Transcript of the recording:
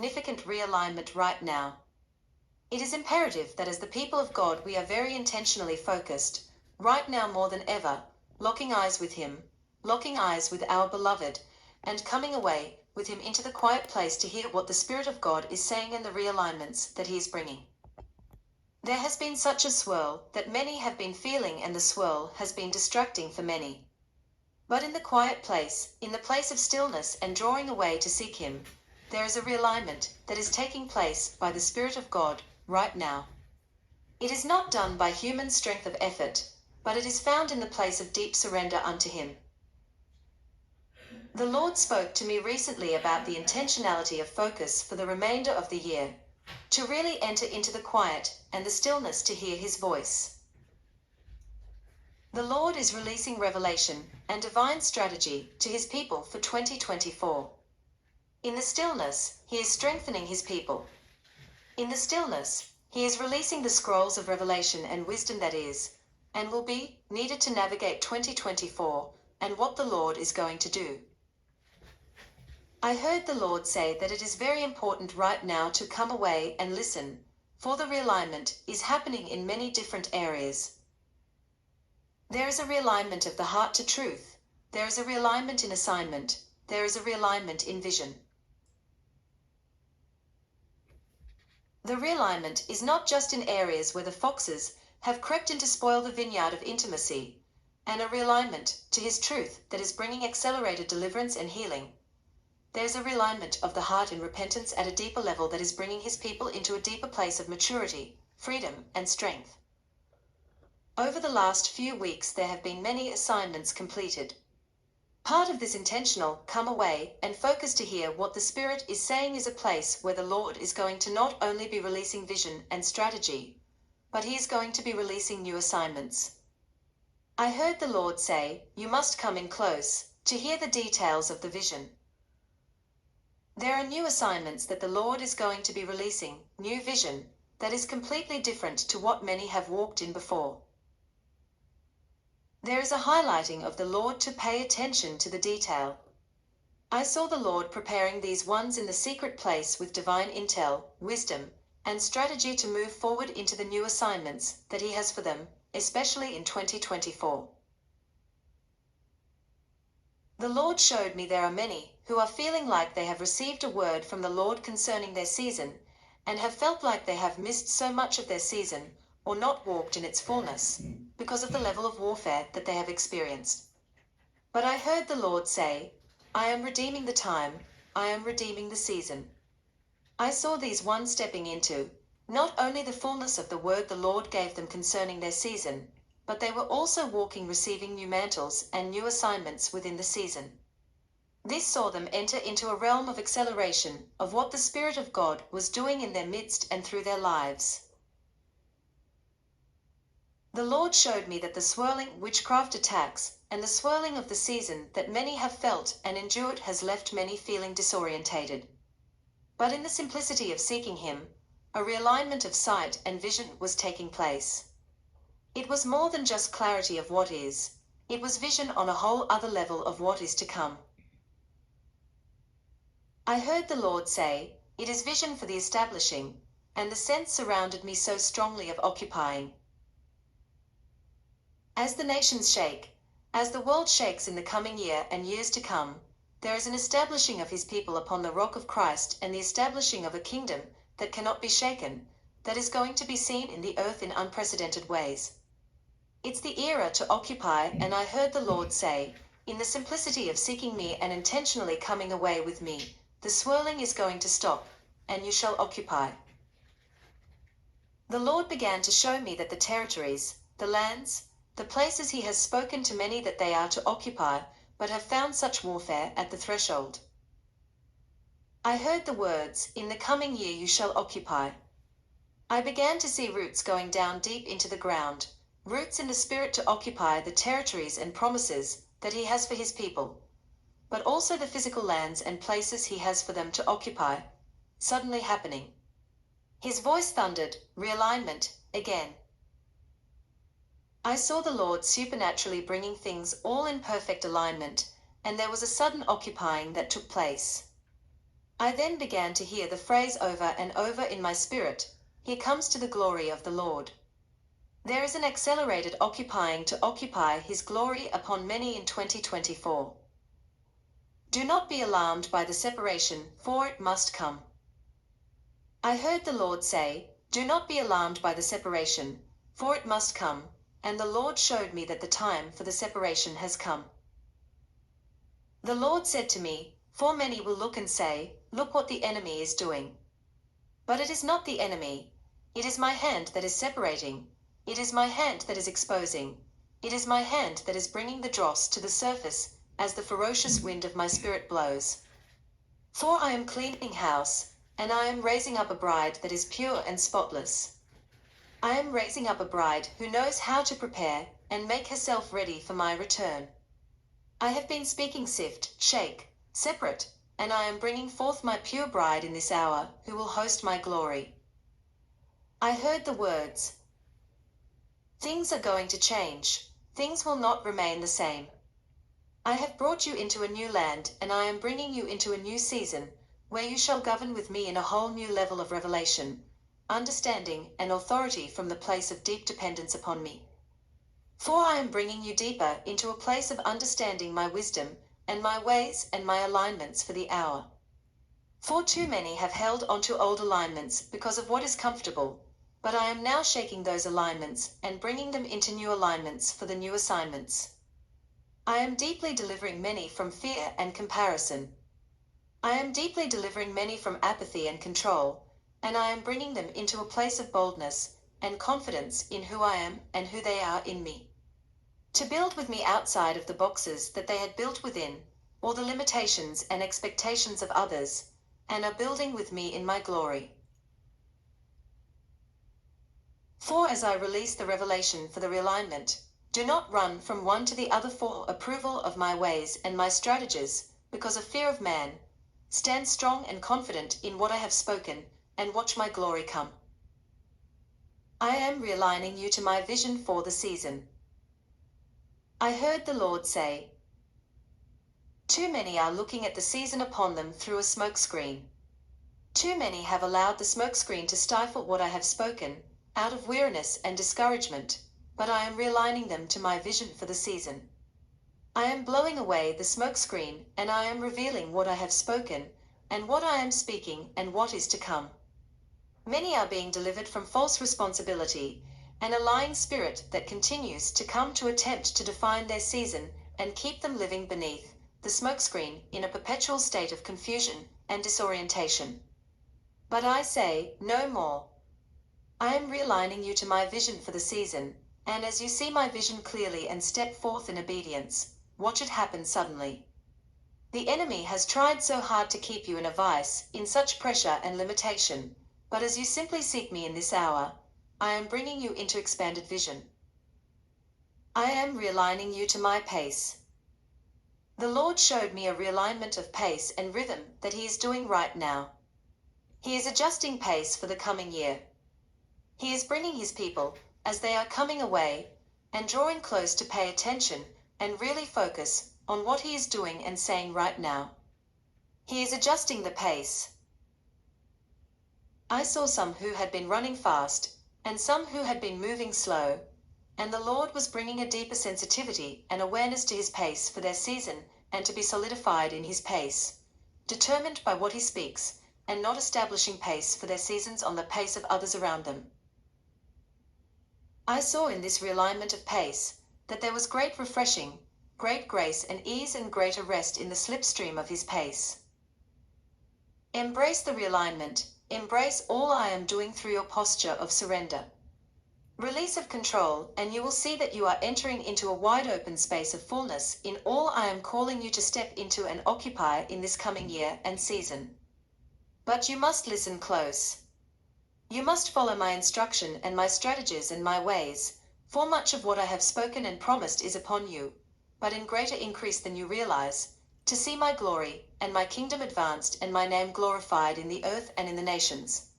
significant realignment right now. It is imperative that as the people of God we are very intentionally focused, right now more than ever, locking eyes with Him, locking eyes with our beloved, and coming away with Him into the quiet place to hear what the Spirit of God is saying and the realignments that He is bringing. There has been such a swirl that many have been feeling, and the swirl has been distracting for many. But in the quiet place, in the place of stillness and drawing away to seek Him, there is a realignment that is taking place by the Spirit of God right now. It is not done by human strength of effort, but it is found in the place of deep surrender unto Him. The Lord spoke to me recently about the intentionality of focus for the remainder of the year, to really enter into the quiet and the stillness to hear His voice. The Lord is releasing revelation and divine strategy to His people for 2024. In the stillness, He is strengthening His people. In the stillness, He is releasing the scrolls of revelation and wisdom that is, and will be, needed to navigate 2024 and what the Lord is going to do. I heard the Lord say that it is very important right now to come away and listen, for the realignment is happening in many different areas. There is a realignment of the heart to truth. There is a realignment in assignment. There is a realignment in vision. The realignment is not just in areas where the foxes have crept in to spoil the vineyard of intimacy, and a realignment to His truth that is bringing accelerated deliverance and healing. There is a realignment of the heart in repentance at a deeper level that is bringing His people into a deeper place of maturity, freedom, and strength. Over the last few weeks there have been many assignments completed. Part of this intentional come away and focus to hear what the Spirit is saying is a place where the Lord is going to not only be releasing vision and strategy, but He is going to be releasing new assignments. I heard the Lord say, "You must come in close to hear the details of the vision." There are new assignments that the Lord is going to be releasing, new vision that is completely different to what many have walked in before. There is a highlighting of the Lord to pay attention to the detail. I saw the Lord preparing these ones in the secret place with divine intel, wisdom, and strategy to move forward into the new assignments that He has for them, especially in 2024. The Lord showed me there are many who are feeling like they have received a word from the Lord concerning their season, and have felt like they have missed so much of their season, or not walked in its fullness, because of the level of warfare that they have experienced. But I heard the Lord say, "I am redeeming the time, I am redeeming the season." I saw these ones stepping into, not only the fullness of the word the Lord gave them concerning their season, but they were also walking receiving new mantles and new assignments within the season. This saw them enter into a realm of acceleration of what the Spirit of God was doing in their midst and through their lives. The Lord showed me that the swirling witchcraft attacks and the swirling of the season that many have felt and endured has left many feeling disorientated. But in the simplicity of seeking Him, a realignment of sight and vision was taking place. It was more than just clarity of what is, it was vision on a whole other level of what is to come. I heard the Lord say, "It is vision for the establishing," and the sense surrounded me so strongly of occupying. As the nations shake, as the world shakes in the coming year and years to come, there is an establishing of His people upon the rock of Christ and the establishing of a kingdom that cannot be shaken, that is going to be seen in the earth in unprecedented ways. It's the era to occupy, and I heard the Lord say, in the simplicity of seeking me and intentionally coming away with me, the swirling is going to stop, and you shall occupy. The Lord began to show me that the territories, the lands, the places He has spoken to many that they are to occupy, but have found such warfare at the threshold. I heard the words, "In the coming year you shall occupy." I began to see roots going down deep into the ground, roots in the Spirit to occupy the territories and promises that He has for His people, but also the physical lands and places He has for them to occupy, suddenly happening. His voice thundered, "Realignment," again. I saw the Lord supernaturally bringing things all in perfect alignment, and there was a sudden occupying that took place. I then began to hear the phrase over and over in my spirit, "Here comes to the glory of the Lord." There is an accelerated occupying to occupy His glory upon many in 2024. Do not be alarmed by the separation, for it must come. I heard the Lord say, "Do not be alarmed by the separation, for it must come," and the Lord showed me that the time for the separation has come. The Lord said to me, "For many will look and say, 'Look what the enemy is doing.' But it is not the enemy. It is my hand that is separating. It is my hand that is exposing. It is my hand that is bringing the dross to the surface, as the ferocious wind of my spirit blows. For I am cleaning house, and I am raising up a bride that is pure and spotless. I am raising up a bride who knows how to prepare and make herself ready for my return. I have been speaking sift, shake, separate, and I am bringing forth my pure bride in this hour, who will host my glory." I heard the words, "Things are going to change. Things will not remain the same. I have brought you into a new land, and I am bringing you into a new season, where you shall govern with me in a whole new level of revelation, understanding, and authority from the place of deep dependence upon me. For I am bringing you deeper into a place of understanding my wisdom, and my ways, and my alignments for the hour. For too many have held onto old alignments because of what is comfortable, but I am now shaking those alignments and bringing them into new alignments for the new assignments. I am deeply delivering many from fear and comparison. I am deeply delivering many from apathy and control, and I am bringing them into a place of boldness and confidence in who I am and who they are in me. To build with me outside of the boxes that they had built within, or the limitations and expectations of others, and are building with me in my glory. For as I release the revelation for the realignment, do not run from one to the other for approval of my ways and my strategies, because of fear of man. Stand strong and confident in what I have spoken, and watch my glory come. I am realigning you to my vision for the season. I heard the Lord say, "Too many are looking at the season upon them through a smokescreen. Too many have allowed the smokescreen to stifle what I have spoken, out of weariness and discouragement, but I am realigning them to my vision for the season. I am blowing away the smokescreen, and I am revealing what I have spoken, and what I am speaking, and what is to come. Many are being delivered from false responsibility, and a lying spirit that continues to come to attempt to define their season, and keep them living beneath the smokescreen in a perpetual state of confusion and disorientation. But I say, no more. I am realigning you to my vision for the season, and as you see my vision clearly and step forth in obedience, watch it happen suddenly. The enemy has tried so hard to keep you in a vice, in such pressure and limitation, but as you simply seek me in this hour, I am bringing you into expanded vision. I am realigning you to my pace. The Lord showed me a realignment of pace and rhythm that He is doing right now. He is adjusting pace for the coming year. He is bringing His people, as they are coming away, and drawing close to pay attention and really focus on what He is doing and saying right now. He is adjusting the pace. I saw some who had been running fast, and some who had been moving slow, and the Lord was bringing a deeper sensitivity and awareness to His pace for their season, and to be solidified in His pace, determined by what He speaks, and not establishing pace for their seasons on the pace of others around them. I saw in this realignment of pace that there was great refreshing, great grace and ease, and greater rest in the slipstream of His pace. Embrace the realignment, embrace all I am doing through your posture of surrender. Release of control, and you will see that you are entering into a wide open space of fullness in all I am calling you to step into and occupy in this coming year and season. But you must listen close. You must follow my instruction and my strategies and my ways, for much of what I have spoken and promised is upon you, but in greater increase than you realize, to see my glory and my kingdom advanced and my name glorified in the earth and in the nations.